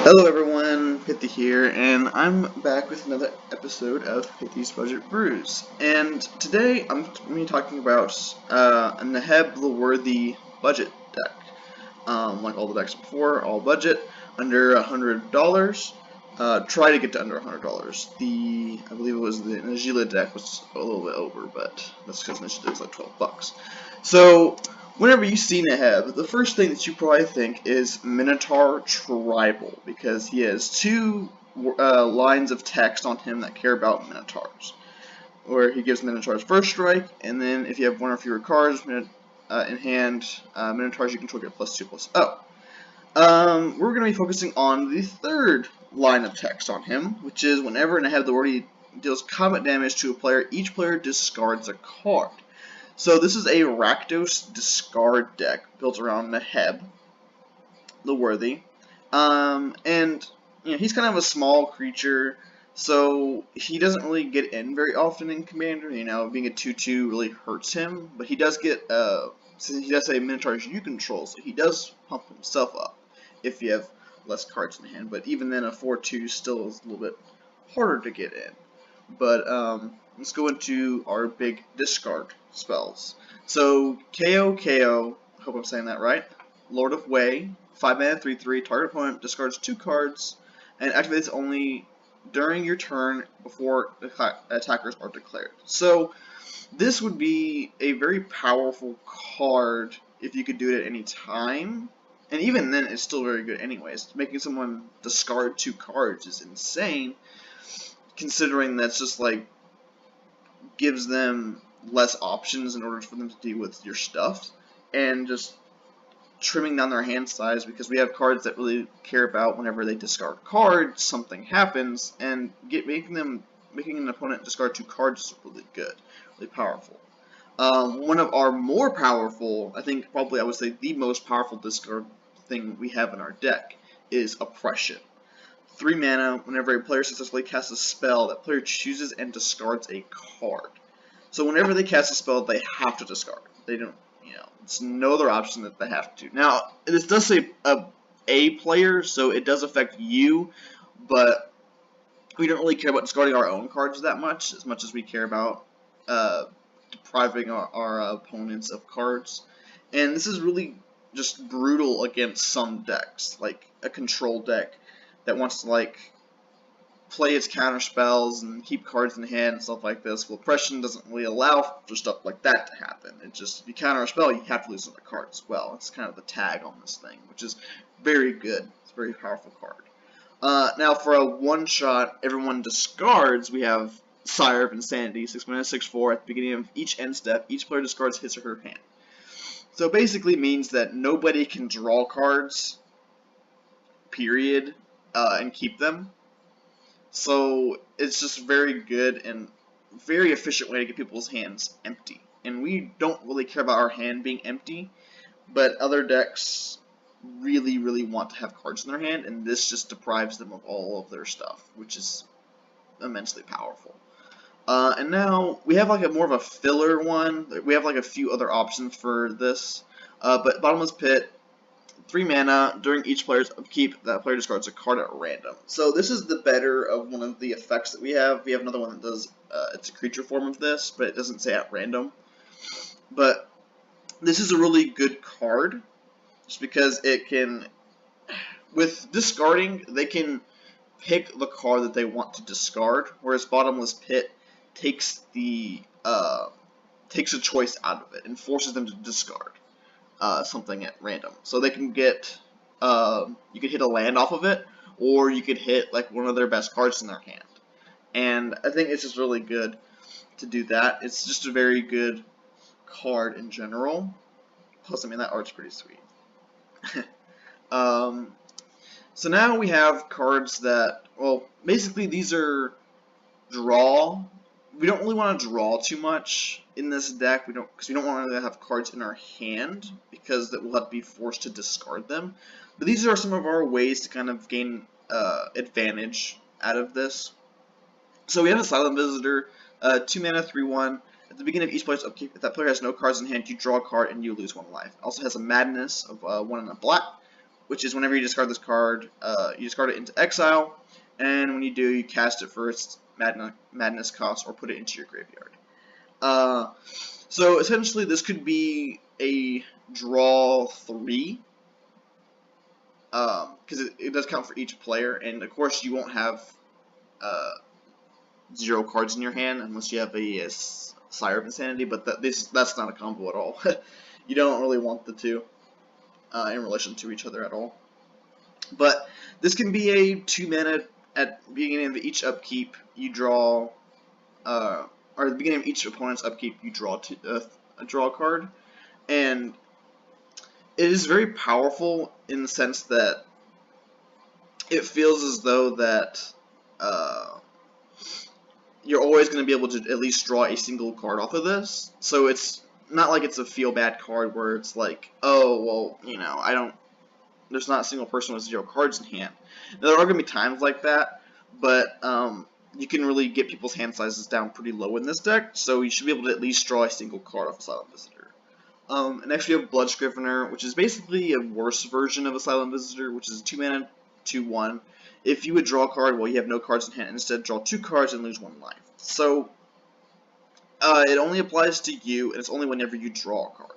Hello everyone, Pithy here, and I'm back with another episode of Pithy's Budget Brews. And today I'm going to be talking about a Neheb the Worthy budget deck. Like all the decks before, all budget, under $100. Try to get to under $100. I believe it was the Neheb deck was a little bit over, but that's because Neheb is like $12. So, whenever you see Neheb, the first thing that you probably think is Minotaur Tribal, because he has two lines of text on him that care about Minotaurs, where he gives Minotaurs first strike, and then if you have one or fewer cards in hand, Minotaurs you control get +2/+0. We're going to be focusing on the third line of text on him, which is whenever Neheb the Worthy deals combat damage to a player, each player discards a card. So this is a Rakdos discard deck built around Neheb the Worthy, and he's kind of a small creature, so he doesn't really get in very often in Commander. Being a 2/2 really hurts him, but he does get since he does say Minotaurs you control, so he does pump himself up if you have less cards in hand. But even then, a 4/2 still is a little bit harder to get in. But let's go into our big discard spells. So KO, I hope I'm saying that right. Lord of Way, 5 mana, 3/3. Target opponent discards 2 cards and activates only during your turn before the attackers are declared. So this would be a very powerful card if you could do it at any time. And even then, it's still very good anyways. Making someone discard 2 cards is insane, considering that's just like gives them less options in order for them to deal with your stuff, and just trimming down their hand size, because we have cards that really care about whenever they discard cards, something happens, and making an opponent discard 2 cards is really good, really powerful. One of our more powerful, I think probably I would say the most powerful discard thing we have in our deck is Oppression. 3 mana, whenever a player successfully casts a spell, that player chooses and discards a card. So whenever they cast a spell, they have to discard. They don't, it's no other option that they have to. Now, this does say a player, so it does affect you, but we don't really care about discarding our own cards that much as we care about depriving our opponents of cards. And this is really just brutal against some decks, like a control deck that wants to play its counter spells and keep cards in hand and stuff like this. Well, Oppression doesn't really allow for stuff like that to happen. It just, if you counter a spell, you have to lose another card as well. It's kind of the tag on this thing, which is very good. It's a very powerful card. Now, for a one-shot, everyone discards, we have Sire of Insanity, 6 mana, 6/4. At the beginning of each end step, each player discards his or her hand. So it basically means that nobody can draw cards, period, and keep them. So it's just very good and very efficient way to get people's hands empty. And we don't really care about our hand being empty, but other decks really, really want to have cards in their hand, and this just deprives them of all of their stuff, which is immensely powerful. And now we have more of a filler one. We have a few other options for this, but Bottomless Pit, 3 mana, during each player's upkeep, that player discards a card at random. So this is the better of one of the effects that we have. We have another one that does, it's a creature form of this, but it doesn't say at random. But this is a really good card, just because it can, with discarding, they can pick the card that they want to discard, whereas Bottomless Pit takes a choice out of it and forces them to discard something at random. So they can get, you could hit a land off of it, or you could hit one of their best cards in their hand. And I think it's just really good to do that. It's just a very good card in general. Plus, that art's pretty sweet. So now we have cards that, well, basically these are draw. We don't really want to draw too much in this deck. Because we don't want to have cards in our hand, because that we'll have to be forced to discard them. But these are some of our ways to kind of gain advantage out of this. So we have a Silent Visitor, 2 mana, 3/1. At the beginning of each player's upkeep, if that player has no cards in hand, you draw a card and you lose 1 life. It also has a Madness of 1 and a black. which is whenever you discard this card, you discard it into exile, and when you do, you cast it for its madness cost or put it into your graveyard. So essentially, this could be a draw 3, because it does count for each player, and of course you won't have 0 cards in your hand unless you have a Sire of Insanity, but that's not a combo at all. You don't really want the two in relation to each other at all. But this can be a 2 mana at the beginning of each upkeep. You draw, or at the beginning of each opponent's upkeep, you draw a draw card, and it is very powerful in the sense that it feels as though that you're always going to be able to at least draw a single card off of this. So it's not like it's a feel bad card where it's like, oh, well, you know, there's not a single person with 0 cards in hand. Now, there are going to be times like that, but you can really get people's hand sizes down pretty low in this deck, so you should be able to at least draw a single card off a Silent Visitor. Next we have Blood Scrivener, which is basically a worse version of a Silent Visitor, which is a 2 mana, 2/1. If you would draw a card, well, you have no cards in hand, and instead draw 2 cards and lose 1 life. So, it only applies to you, and it's only whenever you draw a card.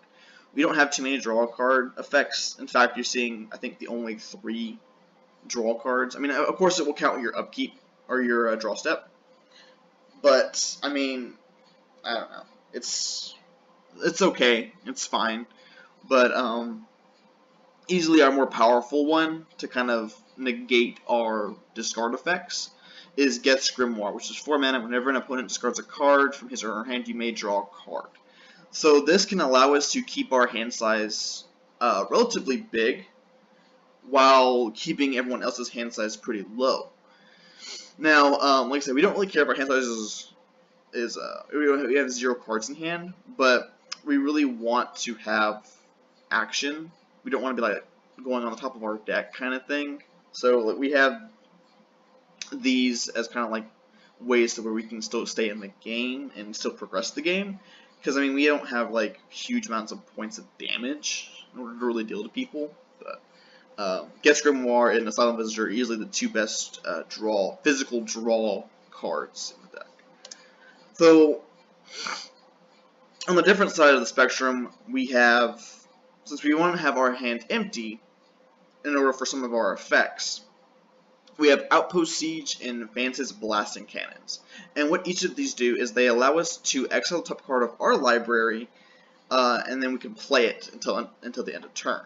We don't have too many draw card effects. In fact, you're seeing, I think, the only 3 draw cards. I mean, of course, it will count your upkeep, or your draw step. But, I mean, I don't know. It's okay. It's fine. But, easily our more powerful one to kind of negate our discard effects is Geth's Grimoire, which is 4 mana. Whenever an opponent discards a card from his or her hand, you may draw a card. So this can allow us to keep our hand size relatively big while keeping everyone else's hand size pretty low. Now, like I said, we don't really care if our hand size we have 0 cards in hand, but we really want to have action. We don't want to be like going on the top of our deck kind of thing. So we have these as kind of like ways to where we can still stay in the game and still progress the game. Because I mean, we don't have like huge amounts of points of damage in order to really deal to people. But Geth's Grimoire and Silent Visitor are easily the 2 best physical draw cards in the deck. So on the different side of the spectrum, we have, since we want to have our hand empty in order for some of our effects, we have Outpost Siege and Vance's Blasting Cannons. And what each of these do is they allow us to exile the top card of our library, and then we can play it until the end of turn.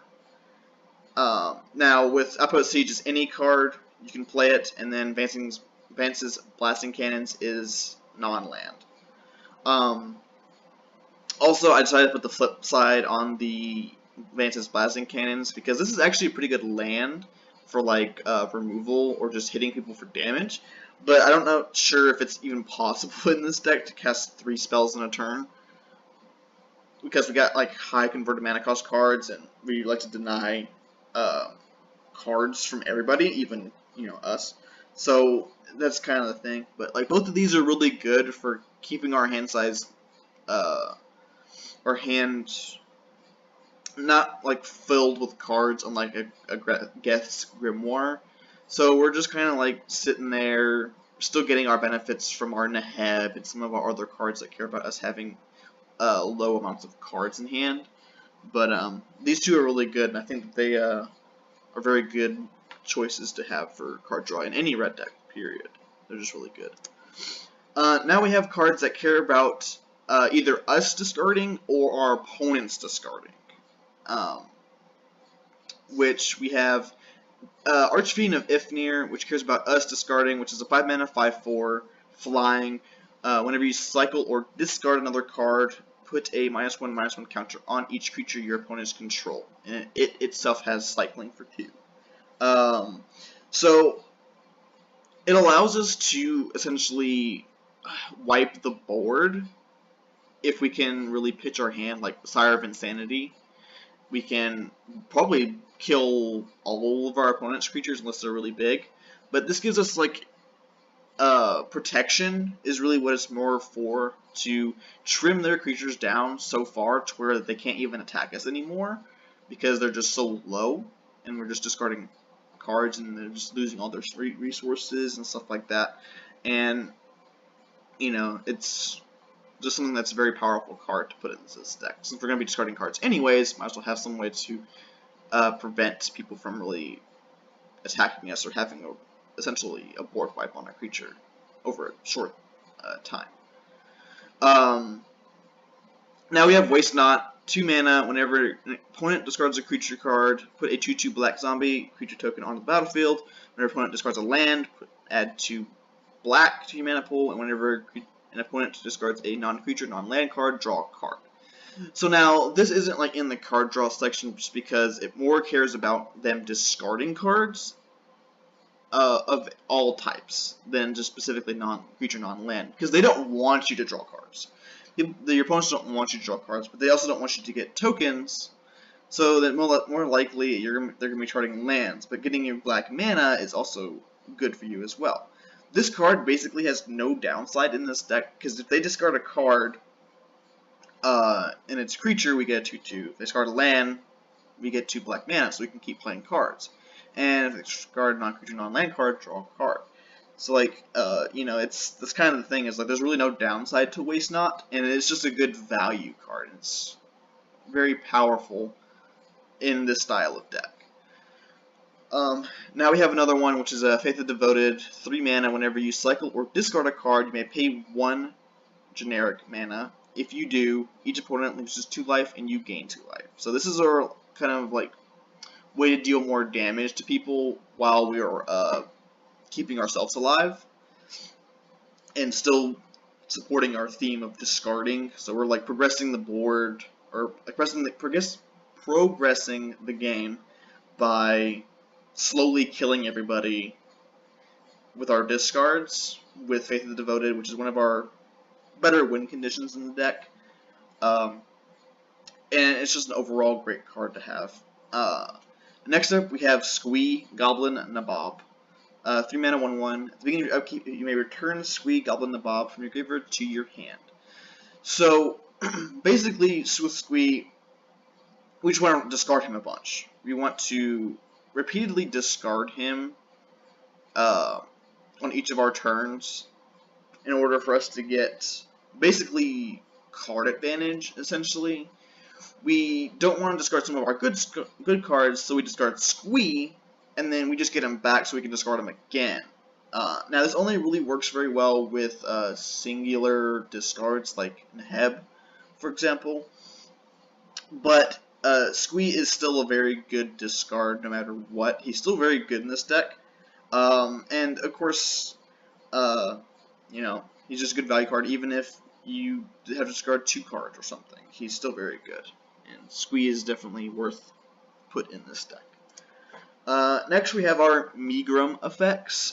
Now, with Outpost Siege is any card, you can play it, and then Vance's Blasting Cannons is non-land. Also, I decided to put the flip side on the Vance's Blasting Cannons because this is actually a pretty good land for like removal or just hitting people for damage. But I'm not sure if it's even possible in this deck to cast 3 spells in a turn because we got like high converted mana cost cards, and we like to deny cards from everybody, even us. So that's kind of the thing. But like both of these are really good for keeping our hand size, our hand not like filled with cards unlike a Geth's Grimoire. So we're just kind of like sitting there, still getting our benefits from our Neheb and some of our other cards that care about us having low amounts of cards in hand. But these 2 are really good, and I think that they are very good choices to have for card draw in any red deck, period. They're just really good. Now we have cards that care about either us discarding or our opponents discarding. Which we have Archfiend of Ifnir, which cares about us discarding, which is a 5 mana 5/4 flying. Whenever you cycle or discard another card, put a -1/-1 counter on each creature your opponents control, and it itself has cycling for 2. So it allows us to essentially wipe the board if we can really pitch our hand, like Sire of Insanity. We can probably kill all of our opponent's creatures unless they're really big, but this gives us like protection is really what it's more for, to trim their creatures down so far to where they can't even attack us anymore because they're just so low, and we're just discarding cards, and they're just losing all their resources and stuff like that. And you know, it's just something that's a very powerful card to put in this deck. Since we're going to be discarding cards anyways, might as well have some way to prevent people from really attacking us or having essentially a board wipe on a creature over a short time. Now we have Waste Not. 2 mana, whenever an opponent discards a creature card, put a 2/2 black zombie creature token on the battlefield. Whenever an opponent discards a land, add 2 black to your mana pool, and whenever an opponent discards a non-creature, non-land card, draw a card. So now, this isn't like in the card draw section just because it more cares about them discarding cards of all types than just specifically non-creature, non-land, because they don't want you to draw cards. Your opponents don't want you to draw cards, but they also don't want you to get tokens, so that more likely they're going to be charting lands. But getting your black mana is also good for you as well. This card basically has no downside in this deck, because if they discard a card and it's creature, we get a 2/2. If they discard a land, we get 2 black mana, so we can keep playing cards. And if they discard a non-creature, non-land card, draw a card. So, like, you know, it's this kind of the thing is like there's really no downside to Waste Not, and it's just a good value card. It's very powerful in this style of deck. Now we have another one, which is Faith of the Devoted. 3 mana. Whenever you cycle or discard a card, you may pay 1 generic mana. If you do, each opponent loses 2 life, and you gain 2 life. So this is our kind of like way to deal more damage to people while we are keeping ourselves alive, and still supporting our theme of discarding. So we're like progressing the board, or progressing the game by slowly killing everybody with our discards with Faith of the Devoted, which is one of our better win conditions in the deck. And it's just an overall great card to have. Next up, we have Squee, Goblin Nabob. 3 mana, 1/1. At the beginning of your upkeep, you may return Squee, Goblin Nabob from your graveyard to your hand. So, basically, with Squee, we just want to discard him a bunch. We want to repeatedly discard him on each of our turns in order for us to get basically card advantage, essentially. We don't want to discard some of our good cards, so we discard Squee, and then we just get him back so we can discard him again. Now, this only really works very well with singular discards like Neheb, for example. But Squee is still a very good discard no matter what. He's still very good in this deck. And, of course, you know, he's just a good value card. Even if you have to discard 2 cards or something, he's still very good. And Squee is definitely worth put in this deck. Next we have our Megrim effects,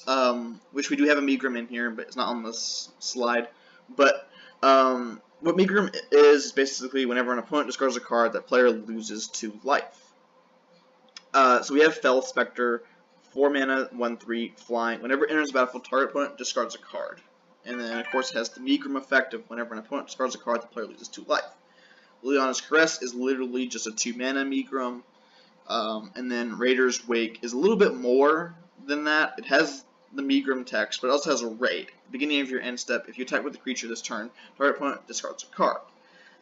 which we do have a Megrim in here, but it's not on this slide. But what Megrim is basically whenever an opponent discards a card, that player loses 2 life. So we have Fell Spectre, 4 mana, 1/3, flying. Whenever it enters the battlefield, target opponent discards a card. And then, of course, it has the Megrim effect of whenever an opponent discards a card, the player loses 2 life. Liliana's Caress is literally just a 2 mana Megrim. And then Raider's Wake is a little bit more than that. It has the Megrim text, but it also has a raid. At the beginning of your end step, if you attack with the creature this turn, target opponent discards a card.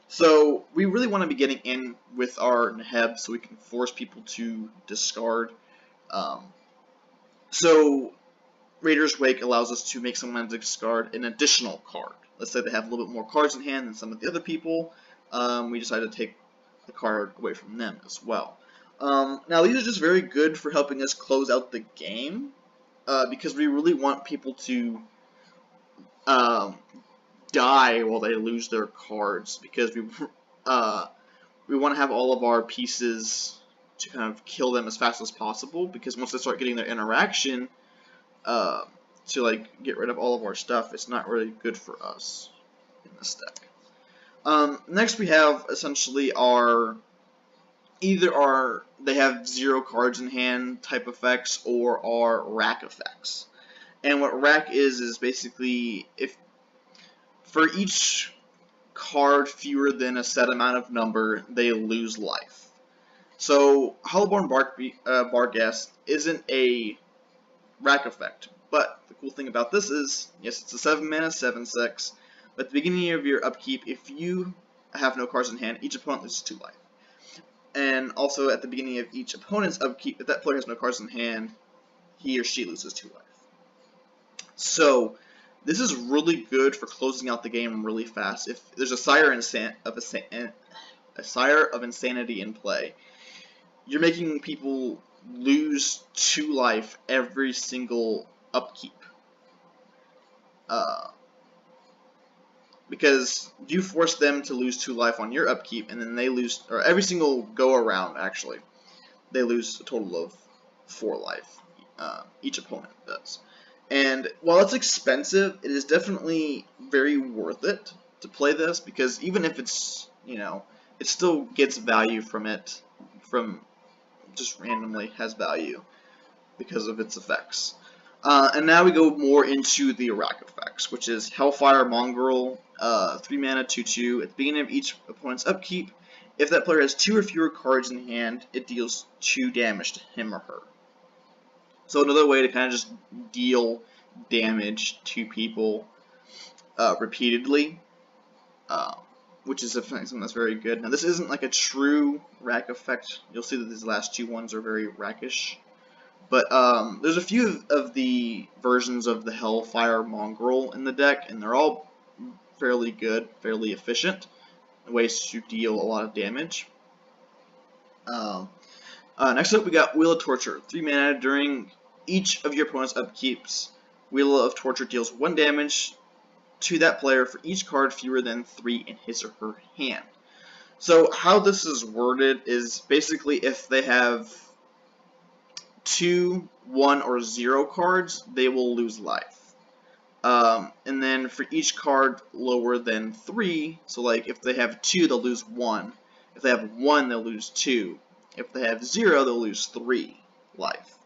So we really want to be getting in with our Neheb so we can force people to discard. So Raider's Wake allows us to make someone discard an additional card. Let's say they have a little bit more cards in hand than some of the other people. We decide to take the card away from them as well. Now these are just very good for helping us close out the game, because we really want people to die while they lose their cards, because we want to have all of our pieces to kind of kill them as fast as possible, because once they start getting their interaction to like get rid of all of our stuff, it's not really good for us in this deck. Next we have essentially either they have 0 cards in hand type effects, or our rack effects. And what rack is basically if for each card fewer than a set amount of number, they lose life. So Hollowborn Barghast isn't a rack effect, but the cool thing about this is, yes, it's a 7 mana 7/6. But at the beginning of your upkeep, if you have no cards in hand, each opponent loses 2 life. And also at the beginning of each opponent's upkeep, if that player has no cards in hand, he or she loses 2 life. So this is really good for closing out the game really fast. If there's a Sire of Insanity in play, you're making people lose 2 life every single upkeep. Because you force them to lose 2 life on your upkeep, and then they lose, or every single go around actually, they lose a total of 4 life. Each opponent does. And while it's expensive, it is definitely very worth it to play this, because even if it's, it still gets value from it, from just randomly has value because of its effects. And now we go more into the rack effects, which is Hellfire Mongrel, 3 mana, 2/2. At the beginning of each opponent's upkeep, if that player has 2 or fewer cards in hand, it deals 2 damage to him or her. So another way to kind of just deal damage to people repeatedly, which is something that's very good. Now this isn't like a true rack effect. You'll see that these last 2 ones are very rackish. But there's a few of the versions of the Hellfire Mongrel in the deck, and they're all fairly good, fairly efficient ways to deal a lot of damage. Next up, we got Wheel of Torture. 3 mana. During each of your opponent's upkeeps, Wheel of Torture deals 1 damage to that player for each card fewer than 3 in his or her hand. So how this is worded is basically if they have 2, 1, or 0 cards, they will lose life. And then for each card lower than 3, so like if they have 2, they'll lose 1. If they have 1, they'll lose 2. If they have 0, they'll lose 3 life.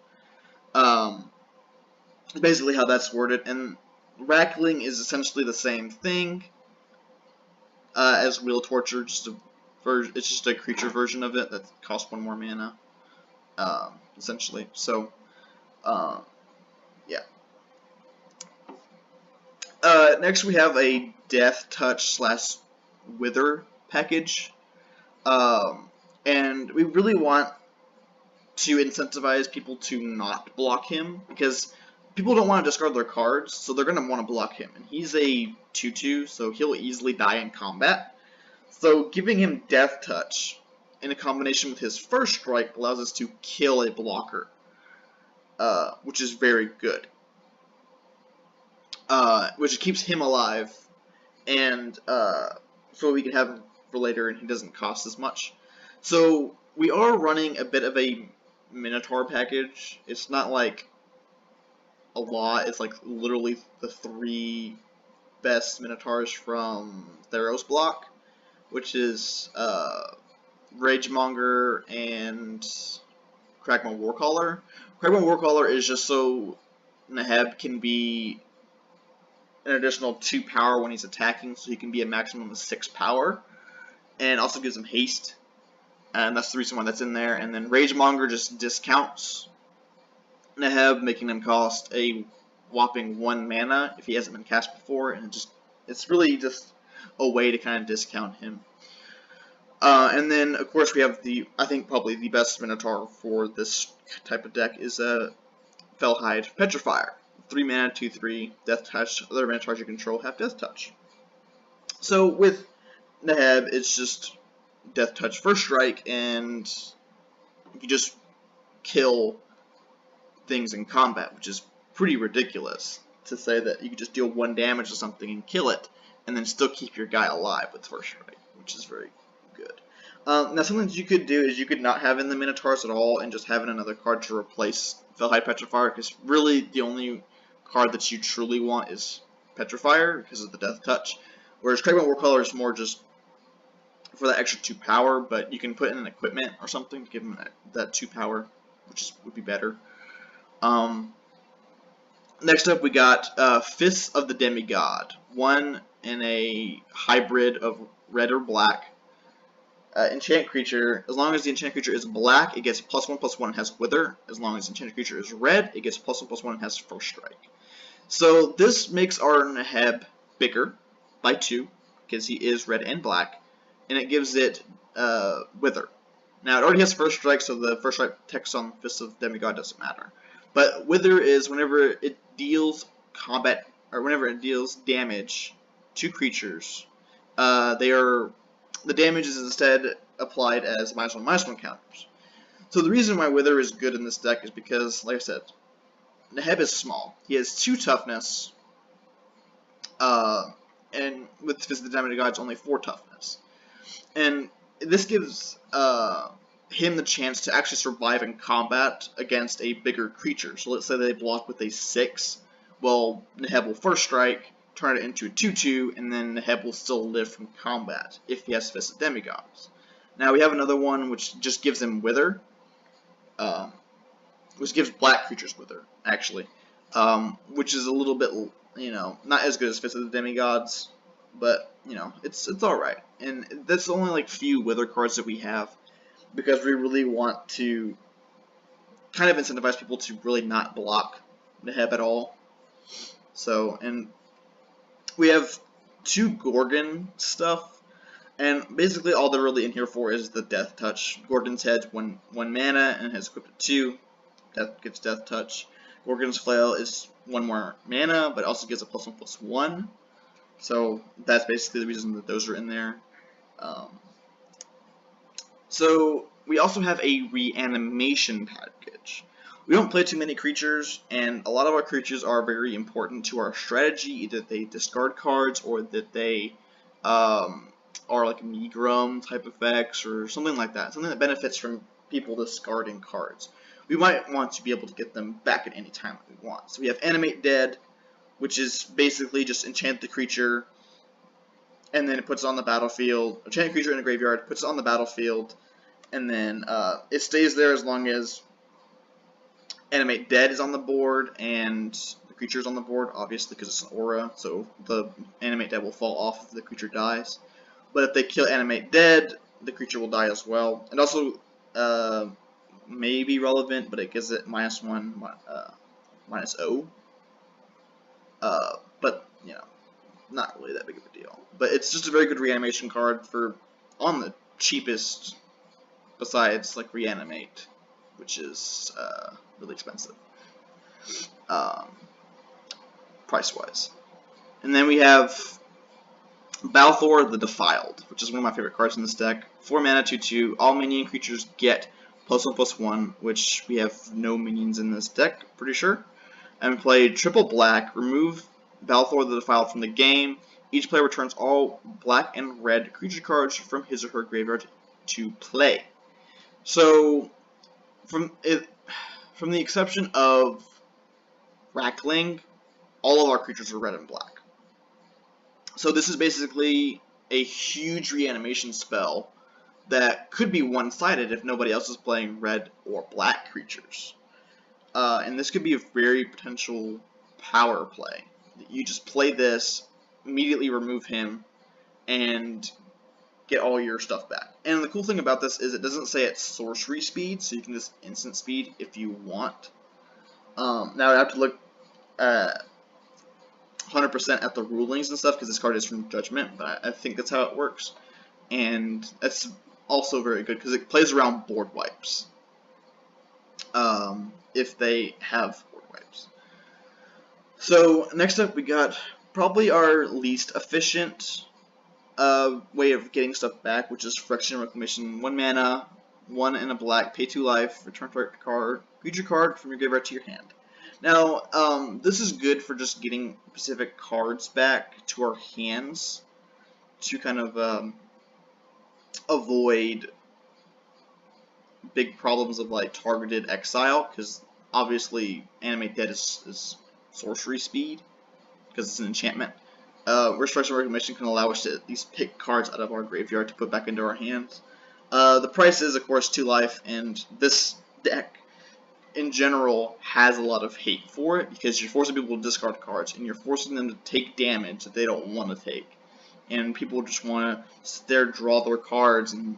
Basically how that's worded. And Rackling is essentially the same thing as Wheel Torture. It's just a creature version of it that costs 1 more mana. Essentially. So, yeah. Next we have a Death Touch / Wither package. And we really want to incentivize people to not block him, because people don't want to discard their cards, so they're going to want to block him. And he's a 2/2, so he'll easily die in combat. So giving him Death Touch in a combination with his first strike allows us to kill a blocker, which is very good. Which keeps him alive, and so we can have him for later, and he doesn't cost as much. So we are running a bit of a Minotaur package. It's not like a lot. It's like literally the 3 best Minotaurs from Theros block, which is Ragemonger and Kragma Warcaller. Kragma Warcaller is just so Neheb can be an additional 2 power when he's attacking, so he can be a maximum of 6 power, and also gives him haste, and that's the reason why that's in there. And then Ragemonger just discounts Neheb, making him cost a whopping 1 mana if he hasn't been cast before, and it's really just a way to kind of discount him. And then of course we have I think probably the best Minotaur for this type of deck is Fellhide Petrifier. 3 mana, 2/3, Death Touch. Other Minotaurs you control have Death Touch. So with Neheb, it's just Death Touch first strike, and you just kill things in combat, which is pretty ridiculous to say that you could just deal 1 damage to something and kill it, and then still keep your guy alive with first strike, which is very good. Now something that you could do is you could not have in the Minotaurs at all and just have in another card to replace Fellhide Petrifier, because really the only card that you truly want is Petrifier because of the Death Touch, whereas Kragma Warcaller is more just for that extra 2 power, but you can put in an equipment or something to give him that 2 power, which would be better. Next up we got Fists of the Demigod, 1 in a hybrid of red or black. enchant creature, as long as the enchanted creature is black, it gets +1/+1 and has Wither. As long as the enchanted creature is red, it gets +1/+1 and has First Strike. So this makes our Neheb bigger by 2, because he is red and black, and it gives it Wither. Now it already has First Strike, so the First Strike text on Fist of Demigod doesn't matter. But Wither is whenever it deals combat, or whenever it deals damage to creatures, the damage is instead applied as -1/-1 counters. So the reason why Wither is good in this deck is because, like I said, Neheb is small. He has 2 toughness, and with Fist of the Demigod, only 4 toughness. And this gives him the chance to actually survive in combat against a bigger creature. So let's say they block with a 6. Well, Neheb will First Strike, turn it into a 2/2, and then Neheb will still live from combat if he has Fist of Demigods. Now we have another one which just gives him Wither, which gives black creatures Wither, actually, which is a little bit, not as good as Fist of the Demigods, but it's alright. And that's the only like few Wither cards that we have, because we really want to kind of incentivize people to really not block Neheb at all. So, and we have 2 Gorgon stuff, and basically all they're really in here for is the Death Touch. Gorgon's Head's 1 mana and has equipped at 2. Death gets Death Touch. Gorgon's Flail is 1 more mana, but also gives a +1/+1. So that's basically the reason that those are in there. So we also have a reanimation package. We don't play too many creatures, and a lot of our creatures are very important to our strategy. Either they discard cards, or that they are like Megrum type effects, or something like that. Something that benefits from people discarding cards. We might want to be able to get them back at any time that we want. So we have Animate Dead, which is basically just enchant the creature, and then it puts it on the battlefield. Enchant a creature in a graveyard, puts it on the battlefield, and then it stays there as long as Animate Dead is on the board and the creature is on the board, obviously because it's an aura, so the Animate Dead will fall off if the creature dies. But if they kill Animate Dead, the creature will die as well. And also may be relevant, but it gives it -1, -0. But not really that big of a deal. But it's just a very good reanimation card for on the cheapest, besides like Reanimate, which is really expensive, price-wise. And then we have Balthor the Defiled, which is one of my favorite cards in this deck. 4 mana, 2/2. All minion creatures get +1/+1, which we have no minions in this deck, pretty sure. And play triple black, remove Balthor the Defiled from the game. Each player returns all black and red creature cards from his or her graveyard to play. So, from the exception of Rackling, all of our creatures are red and black. So this is basically a huge reanimation spell that could be one-sided if nobody else is playing red or black creatures. And this could be a very potential power play. You just play this, immediately remove him, and get all your stuff back. And the cool thing about this is it doesn't say it's sorcery speed, so you can just instant speed if you want. Now I have to look 100% at the rulings and stuff, because this card is from Judgment, but I think that's how it works. And that's also very good, because it plays around board wipes. If they have board wipes. So, next up we got probably our least efficient way of getting stuff back, which is Friction Reclamation. 1 mana, 1 and a black, pay 2 life, return target card, creature card from your graveyard to your hand. Now, this is good for just getting specific cards back to our hands to kind of avoid big problems of like targeted exile, because obviously Animate Dead is sorcery speed, because it's an enchantment. Restoration Reclamation can allow us to at least pick cards out of our graveyard to put back into our hands. The price is, of course, 2 life, and this deck, in general, has a lot of hate for it, because you're forcing people to discard cards, and you're forcing them to take damage that they don't want to take. and people just want to sit there, draw their cards, and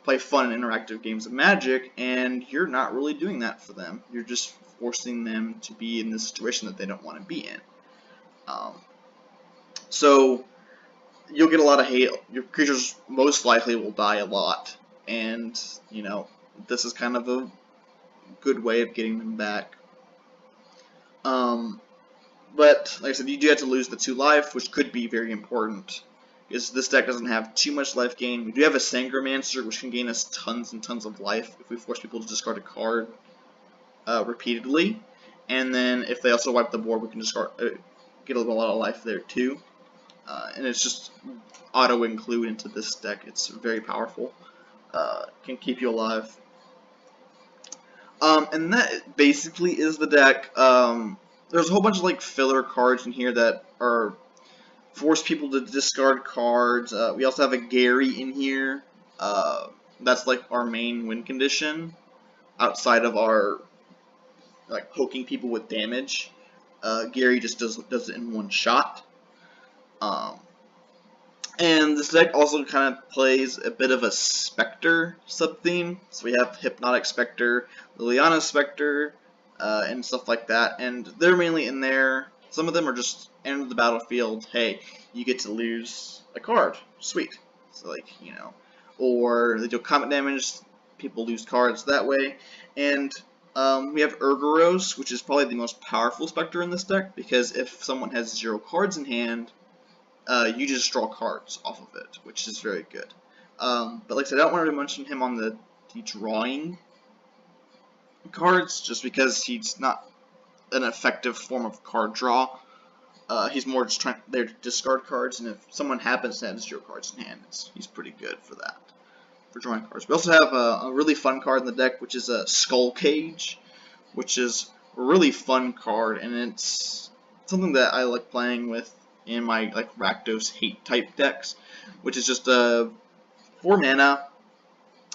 play fun and interactive games of Magic, and you're not really doing that for them. You're just forcing them to be in this situation that they don't want to be in. So you'll get a lot of hate. Your creatures most likely will die a lot, and this is kind of a good way of getting them back. But like I said, you do have to lose the 2 life, which could be very important, because this deck doesn't have too much life gain. We do have a Sangromancer, which can gain us tons and tons of life if we force people to discard a card repeatedly. And then if they also wipe the board, we can discard, get a lot of life there too. And it's just auto-include into this deck. It's very powerful. Can keep you alive. And that basically is the deck. There's a whole bunch of like filler cards in here that are force people to discard cards. We also have a Gary in here. That's like our main win condition, outside of our like poking people with damage. Gary just does it in one shot. And this deck also kind of plays a bit of a Spectre sub-theme. So we have Hypnotic Spectre, Liliana Spectre, and stuff like that. And they're mainly in there. Some of them are just enter the battlefield. Hey, you get to lose a card. Sweet. So like, or they do combat damage. People lose cards that way. And we have Urgoros, which is probably the most powerful Spectre in this deck, because if someone has 0 cards in hand, you just draw cards off of it, which is very good. But like I said, I don't want to mention him on the drawing cards, just because he's not an effective form of card draw. He's more just there to discard cards, and if someone happens to have 0 cards in hand, he's pretty good for that, for drawing cards. We also have a really fun card in the deck, which is a Skull Cage, which is a really fun card, and it's something that I like playing with in my like Rakdos hate type decks, which is just 4 mana.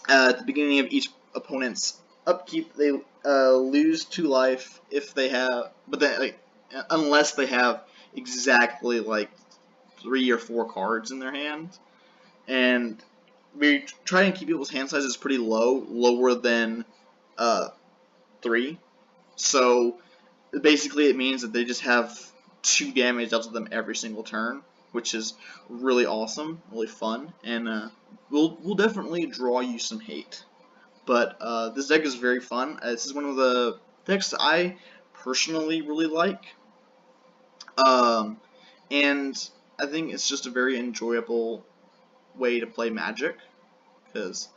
At the beginning of each opponent's upkeep, they lose 2 life if they have, but then unless they have exactly like 3 or 4 cards in their hand. And we try and keep people's hand sizes pretty low, lower than 3. So basically, it means that they just have 2 damage out of them every single turn, which is really awesome, really fun, and we'll definitely draw you some hate. But this deck is very fun. This is one of the decks I personally really like, and I think it's just a very enjoyable way to play Magic, because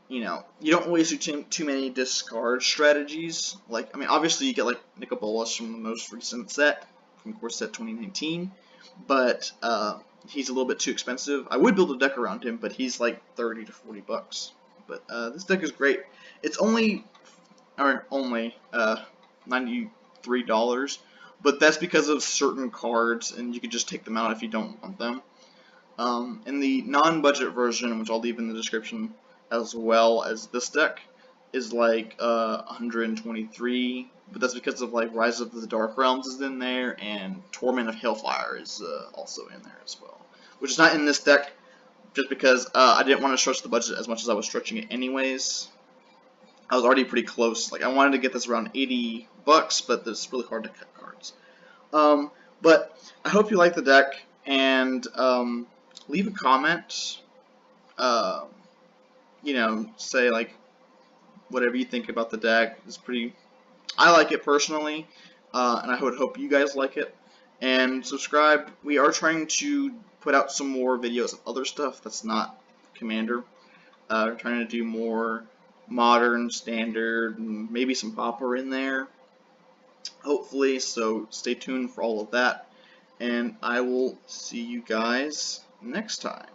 you don't always do too many discard strategies. Like, I mean, obviously you get like Nicobolas from the most recent set, from Core Set 2019, but he's a little bit too expensive. I would build a deck around him, but he's like 30 to 40 bucks. But this deck is great. It's only $93, but that's because of certain cards, and you can just take them out if you don't want them. In the non-budget version, which I'll leave in the description, as well as this deck, is like 123, but that's because of like Rise of the Dark Realms is in there, and Torment of Hailfire is also in there as well, which is not in this deck, just because I didn't want to stretch the budget as much as I was stretching it anyways. I was already pretty close. Like, I wanted to get this around 80 bucks, but it's really hard to cut cards. But I hope you like the deck, and leave a comment. Say like whatever you think about the deck. It's pretty. I like it personally, and I would hope you guys like it. And subscribe. We are trying to put out some more videos of other stuff that's not Commander. We're trying to do more modern, standard, and maybe some Pauper in there, hopefully. So stay tuned for all of that, and I will see you guys next time.